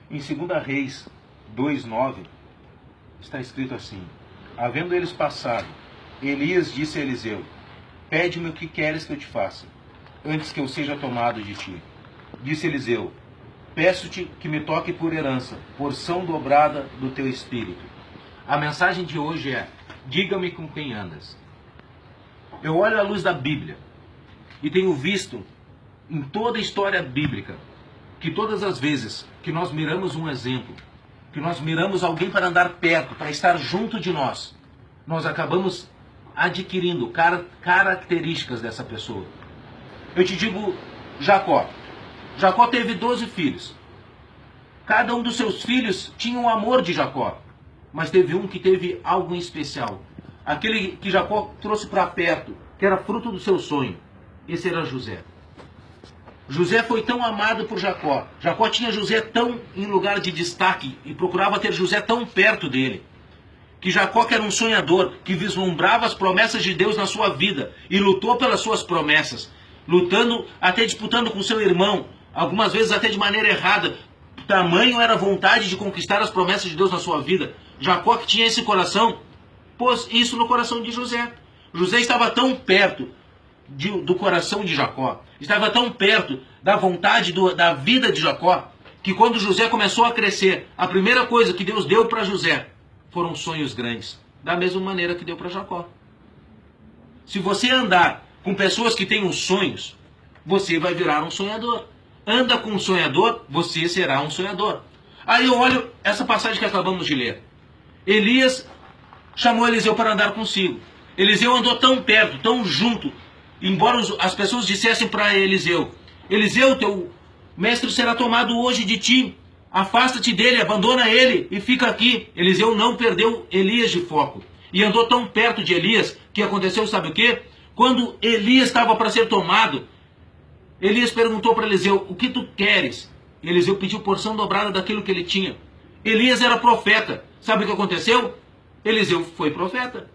Em 2 Reis 2:9, está escrito assim: havendo eles passado, Elias disse a Eliseu: pede-me o que queres que eu te faça, antes que eu seja tomado de ti. Disse Eliseu: peço-te que me toque por herança, porção dobrada do teu espírito. A mensagem de hoje é: diga-me com quem andas. Eu olho à luz da Bíblia e tenho visto em toda a história bíblica que todas as vezes que nós miramos um exemplo, que nós miramos alguém para andar perto, para estar junto de nós, nós acabamos adquirindo características dessa pessoa. Eu te digo, Jacó. Jacó teve 12 filhos. Cada um dos seus filhos tinha o amor de Jacó, mas teve um que teve algo em especial. Aquele que Jacó trouxe para perto, que era fruto do seu sonho. Esse era José. José foi tão amado por Jacó. Jacó tinha José tão em lugar de destaque e procurava ter José tão perto dele, que Jacó, que era um sonhador, que vislumbrava as promessas de Deus na sua vida e lutou pelas suas promessas, lutando, até disputando com seu irmão, algumas vezes até de maneira errada. Tamanho era a vontade de conquistar as promessas de Deus na sua vida. Jacó, que tinha esse coração, pôs isso no coração de José. José estava tão perto do coração de Jacó, estava tão perto da vontade da vida de Jacó, que quando José começou a crescer, a primeira coisa que Deus deu para José foram sonhos grandes, da mesma maneira que deu para Jacó. Se você andar com pessoas que tenham sonhos, você vai virar um sonhador. Anda com um sonhador, você será um sonhador. Aí eu olho essa passagem que acabamos de ler. Elias chamou Eliseu para andar consigo. Eliseu andou tão perto, tão junto, embora as pessoas dissessem para Eliseu: Eliseu, teu mestre será tomado hoje de ti, afasta-te dele, abandona ele e fica aqui. Eliseu não perdeu Elias de foco e andou tão perto de Elias que aconteceu, sabe o quê? Quando Elias estava para ser tomado, Elias perguntou para Eliseu: o que tu queres? Eliseu pediu porção dobrada daquilo que ele tinha. Elias era profeta. Sabe o que aconteceu? Eliseu foi profeta.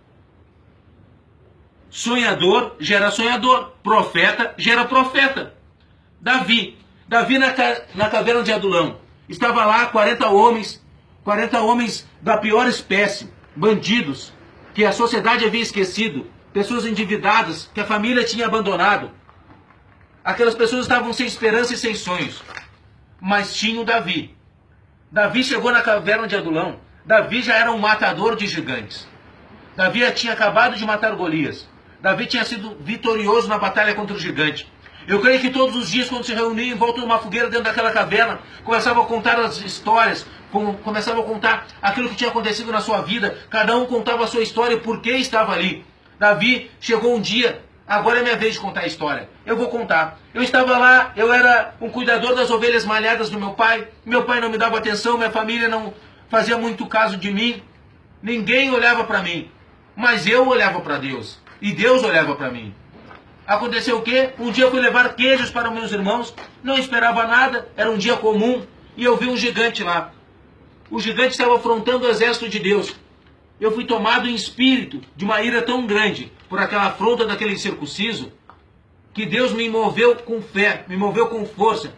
Sonhador gera sonhador. Profeta gera profeta. Davi na caverna de Adulão. Estava lá 40 homens da pior espécie, bandidos, que a sociedade havia esquecido, pessoas endividadas, que a família tinha abandonado. Aquelas pessoas estavam sem esperança e sem sonhos. Mas tinham Davi. Davi chegou na caverna de Adulão. Davi já era um matador de gigantes. Davi tinha acabado de matar Golias. Davi tinha sido vitorioso na batalha contra o gigante. Eu creio que todos os dias, quando se reuniam em volta de uma fogueira dentro daquela caverna, começavam a contar as histórias, começavam a contar aquilo que tinha acontecido na sua vida. Cada um contava a sua história e o porquê estava ali. Davi chegou um dia: agora é minha vez de contar a história. Eu vou contar. Eu estava lá, eu era um cuidador das ovelhas malhadas do meu pai. Meu pai não me dava atenção, minha família não fazia muito caso de mim. Ninguém olhava para mim. Mas eu olhava para Deus. E Deus olhava para mim. Aconteceu o quê? Um dia eu fui levar queijos para meus irmãos. Não esperava nada, era um dia comum. E eu vi um gigante lá. O gigante estava afrontando o exército de Deus. Eu fui tomado em espírito de uma ira tão grande por aquela afronta daquele incircunciso, que Deus me moveu com fé, me moveu com força.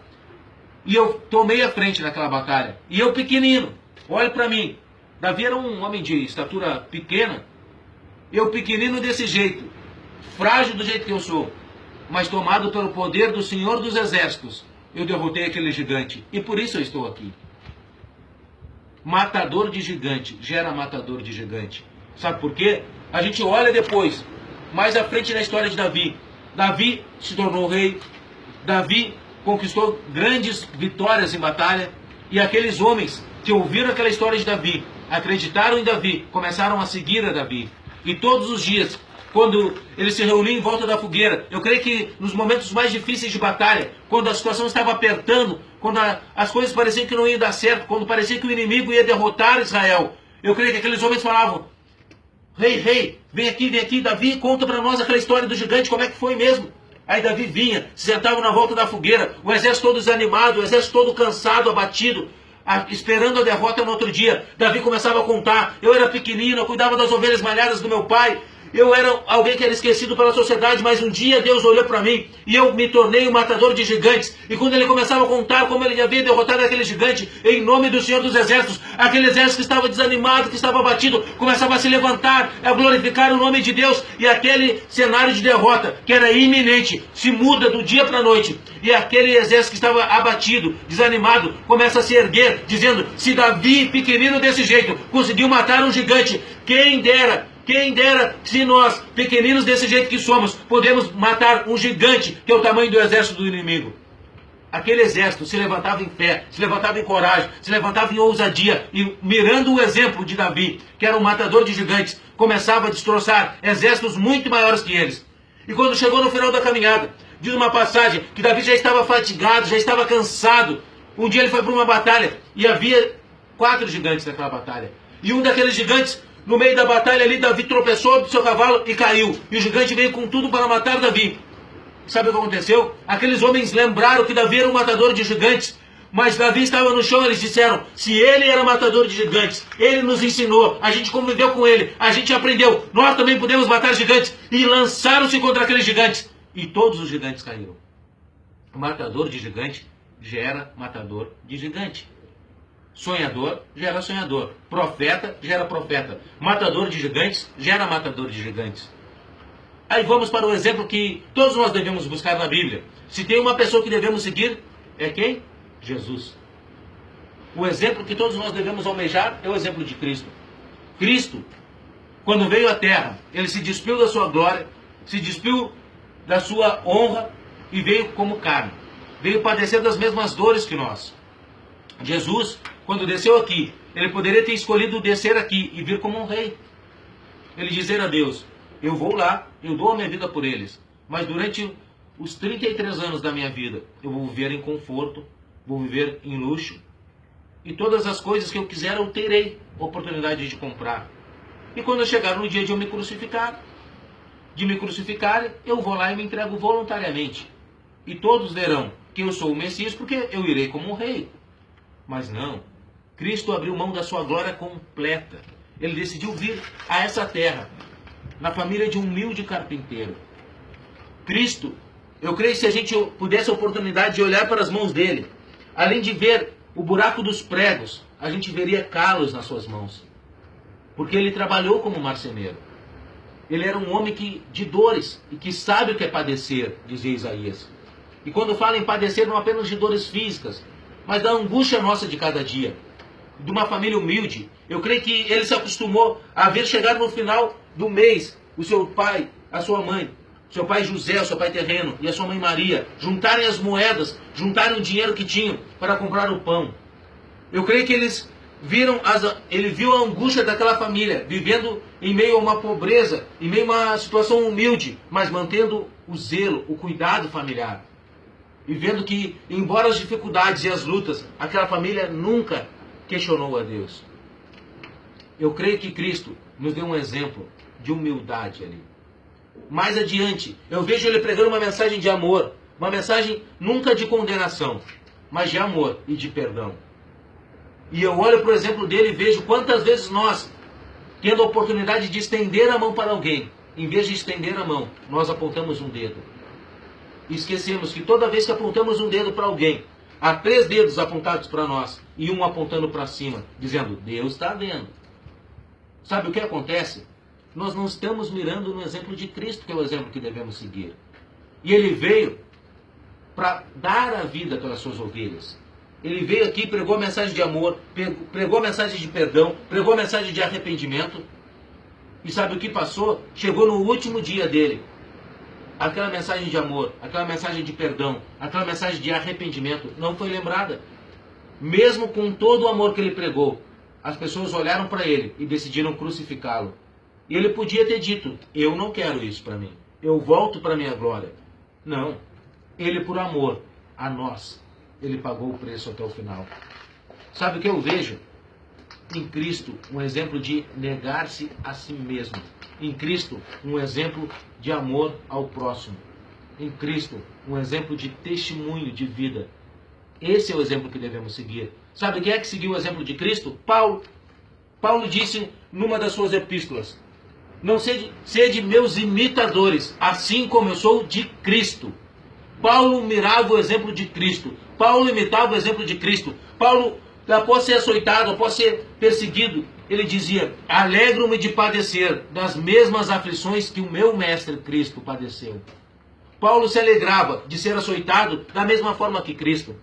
E eu tomei a frente naquela batalha. E eu pequenino, olhe para mim. Davi era um homem de estatura pequena. Eu pequenino desse jeito, frágil do jeito que eu sou, mas tomado pelo poder do Senhor dos Exércitos, eu derrotei aquele gigante. E por isso eu estou aqui. Matador de gigante gera matador de gigante. Sabe por quê? A gente olha depois, mais à frente na história de Davi. Davi se tornou rei. Davi conquistou grandes vitórias em batalha. E aqueles homens que ouviram aquela história de Davi, acreditaram em Davi, começaram a seguir a Davi. E todos os dias, quando eles se reuniam em volta da fogueira, eu creio que nos momentos mais difíceis de batalha, quando a situação estava apertando, quando as coisas pareciam que não iam dar certo, quando parecia que o inimigo ia derrotar Israel, eu creio que aqueles homens falavam: rei, vem aqui, Davi, conta para nós aquela história do gigante, como é que foi mesmo? Aí Davi vinha, se sentava na volta da fogueira, o exército todo desanimado, o exército todo cansado, abatido, esperando a derrota no outro dia. Davi começava a contar: eu era pequenino, eu cuidava das ovelhas malhadas do meu pai, Eu era alguém que era esquecido pela sociedade, mas um dia Deus olhou para mim e eu me tornei um matador de gigantes. E quando ele começava a contar como ele havia derrotado aquele gigante, em nome do Senhor dos Exércitos, aquele exército que estava desanimado, que estava abatido, começava a se levantar, a glorificar o nome de Deus. E aquele cenário de derrota, que era iminente, se muda do dia para a noite. E aquele exército que estava abatido, desanimado, começa a se erguer, dizendo: se Davi, pequenino desse jeito, conseguiu matar um gigante, quem dera se nós, pequeninos desse jeito que somos, podemos matar um gigante, que é o tamanho do exército do inimigo. Aquele exército se levantava em fé, se levantava em coragem, se levantava em ousadia, e mirando o exemplo de Davi, que era um matador de gigantes, começava a destroçar exércitos muito maiores que eles. E quando chegou no final da caminhada, diz uma passagem que Davi já estava fatigado, já estava cansado. Um dia ele foi para uma batalha e havia 4 gigantes naquela batalha. E um daqueles gigantes, no meio da batalha ali, Davi tropeçou do seu cavalo e caiu. E o gigante veio com tudo para matar Davi. Sabe o que aconteceu? Aqueles homens lembraram que Davi era um matador de gigantes. Mas Davi estava no chão, eles disseram: se ele era matador de gigantes, ele nos ensinou, a gente conviveu com ele, a gente aprendeu, nós também podemos matar gigantes. E lançaram-se contra aqueles gigantes. E todos os gigantes caíram. Matador de gigante gera matador de gigante. Sonhador gera sonhador. Profeta gera profeta. Matador de gigantes gera matador de gigantes. Aí vamos para o exemplo que todos nós devemos buscar na Bíblia. Se tem uma pessoa que devemos seguir, é quem? Jesus. O exemplo que todos nós devemos almejar é o exemplo de Cristo. Cristo, quando veio à terra, ele se despiu da sua glória, se despiu da sua honra e veio como carne. Veio padecer das mesmas dores que nós. Jesus, quando desceu aqui, ele poderia ter escolhido descer aqui e vir como um rei. Ele dizer a Deus: eu vou lá, eu dou a minha vida por eles, mas durante os 33 anos da minha vida, eu vou viver em conforto, vou viver em luxo, e todas as coisas que eu quiser eu terei oportunidade de comprar. E quando eu chegar no dia de eu me crucificar, eu vou lá e me entrego voluntariamente. E todos verão que eu sou o Messias, porque eu irei como um rei. Mas não, Cristo abriu mão da sua glória completa. Ele decidiu vir a essa terra, na família de um humilde carpinteiro. Cristo, eu creio que se a gente pudesse a oportunidade de olhar para as mãos dele, além de ver o buraco dos pregos, a gente veria calos nas suas mãos. Porque ele trabalhou como marceneiro. Ele era um homem de dores e que sabe o que é padecer, dizia Isaías. E quando fala em padecer, não apenas de dores físicas, mas da angústia nossa de cada dia. De uma família humilde. Eu creio que ele se acostumou a ver chegar no final do mês o seu pai, a sua mãe, seu pai José, o seu pai terreno, e a sua mãe Maria, juntarem as moedas, juntarem o dinheiro que tinham para comprar o pão. Eu creio que ele viu a angústia daquela família, vivendo em meio a uma pobreza, em meio a uma situação humilde, mas mantendo o zelo, o cuidado familiar. E vendo que, embora as dificuldades e as lutas, aquela família nunca questionou a Deus. Eu creio que Cristo nos deu um exemplo de humildade ali. Mais adiante, eu vejo ele pregando uma mensagem de amor, uma mensagem nunca de condenação, mas de amor e de perdão. E eu olho para o exemplo dele e vejo quantas vezes nós, tendo a oportunidade de estender a mão para alguém, em vez de estender a mão, nós apontamos um dedo. E esquecemos que toda vez que apontamos um dedo para alguém, há 3 dedos apontados para nós e um apontando para cima, dizendo: Deus está vendo. Sabe o que acontece? Nós não estamos mirando no exemplo de Cristo, que é o exemplo que devemos seguir. E ele veio para dar a vida pelas suas ovelhas. Ele veio aqui, pregou a mensagem de amor, pregou a mensagem de perdão, pregou a mensagem de arrependimento. E sabe o que passou? Chegou no último dia dele. Aquela mensagem de amor, aquela mensagem de perdão, aquela mensagem de arrependimento não foi lembrada. Mesmo com todo o amor que ele pregou, as pessoas olharam para ele e decidiram crucificá-lo. E ele podia ter dito: eu não quero isso para mim, eu volto para a minha glória. Não, ele por amor a nós, ele pagou o preço até o final. Sabe o que eu vejo? Em Cristo, um exemplo de negar-se a si mesmo. Em Cristo, um exemplo de amor ao próximo. Em Cristo, um exemplo de testemunho de vida. Esse é o exemplo que devemos seguir. Sabe quem é que seguiu o exemplo de Cristo? Paulo. Paulo disse numa das suas epístolas: Não sede meus imitadores, assim como eu sou de Cristo. Paulo mirava o exemplo de Cristo. Paulo imitava o exemplo de Cristo. Paulo, após ser açoitado, após ser perseguido, ele dizia: alegro-me de padecer das mesmas aflições que o meu mestre Cristo padeceu. Paulo se alegrava de ser açoitado da mesma forma que Cristo.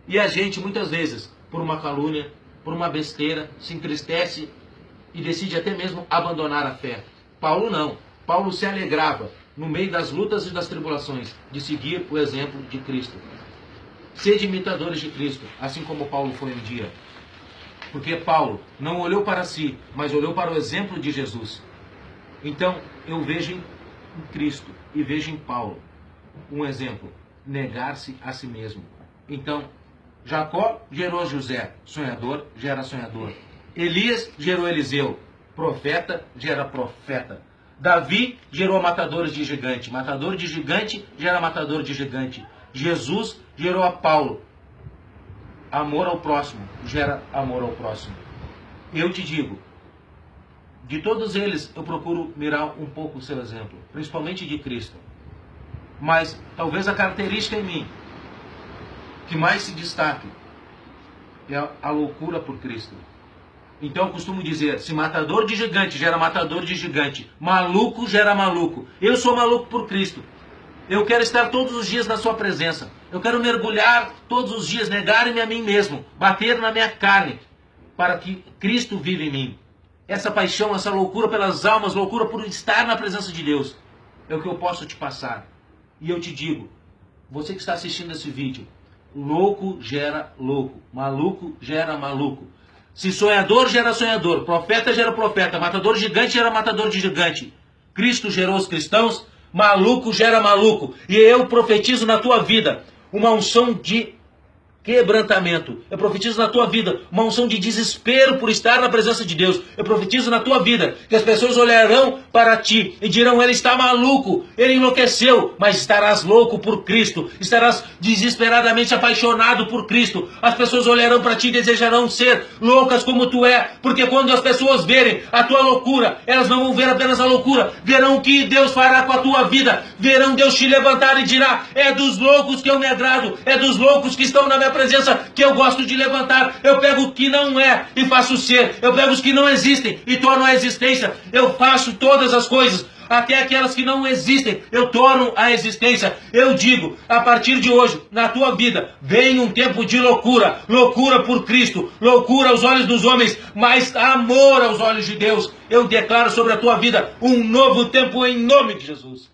E a gente, muitas vezes, por uma calúnia, por uma besteira, se entristece e decide até mesmo abandonar a fé. Paulo não. Paulo se alegrava, no meio das lutas e das tribulações, de seguir o exemplo de Cristo. Sede imitadores de Cristo, assim como Paulo foi um dia. Porque Paulo não olhou para si, mas olhou para o exemplo de Jesus. Então, eu vejo em Cristo e vejo em Paulo um exemplo: negar-se a si mesmo. Então, Jacó gerou José, sonhador gera sonhador. Elias gerou Eliseu, profeta gera profeta. Davi gerou matadores de gigante, matador de gigante gera matador de gigante. Jesus gerou a Paulo, amor ao próximo gera amor ao próximo. Eu te digo, de todos eles eu procuro mirar um pouco o seu exemplo, principalmente de Cristo. Mas talvez a característica em mim que mais se destaque é a loucura por Cristo. Então eu costumo dizer: se matador de gigante gera matador de gigante, maluco gera maluco. Eu sou maluco por Cristo. Eu quero estar todos os dias na sua presença. Eu quero mergulhar todos os dias, negar-me a mim mesmo, bater na minha carne, para que Cristo viva em mim. Essa paixão, essa loucura pelas almas, loucura por estar na presença de Deus, é o que eu posso te passar. E eu te digo, você que está assistindo esse vídeo, louco gera louco, maluco gera maluco. Se sonhador gera sonhador, profeta gera profeta, matador de gigante gera matador de gigante. Cristo gerou os cristãos, maluco gera maluco. E eu profetizo na tua vida uma unção de quebrantamento. Eu profetizo na tua vida uma unção de desespero por estar na presença de Deus. Eu profetizo na tua vida que as pessoas olharão para ti e dirão: ele está maluco, ele enlouqueceu. Mas estarás louco por Cristo, estarás desesperadamente apaixonado por Cristo. As pessoas olharão para ti e desejarão ser loucas como tu é, porque quando as pessoas verem a tua loucura, elas não vão ver apenas a loucura, verão o que Deus fará com a tua vida, verão Deus te levantar e dirá: é dos loucos que eu me agrado, é dos loucos que estão na minha presença que eu gosto de levantar. Eu pego o que não é e faço ser. Eu pego os que não existem e torno a existência. Eu faço todas as coisas, até aquelas que não existem, eu torno a existência. Eu digo, a partir de hoje, na tua vida, vem um tempo de loucura. Loucura por Cristo, loucura aos olhos dos homens, mas amor aos olhos de Deus. Eu declaro sobre a tua vida um novo tempo em nome de Jesus.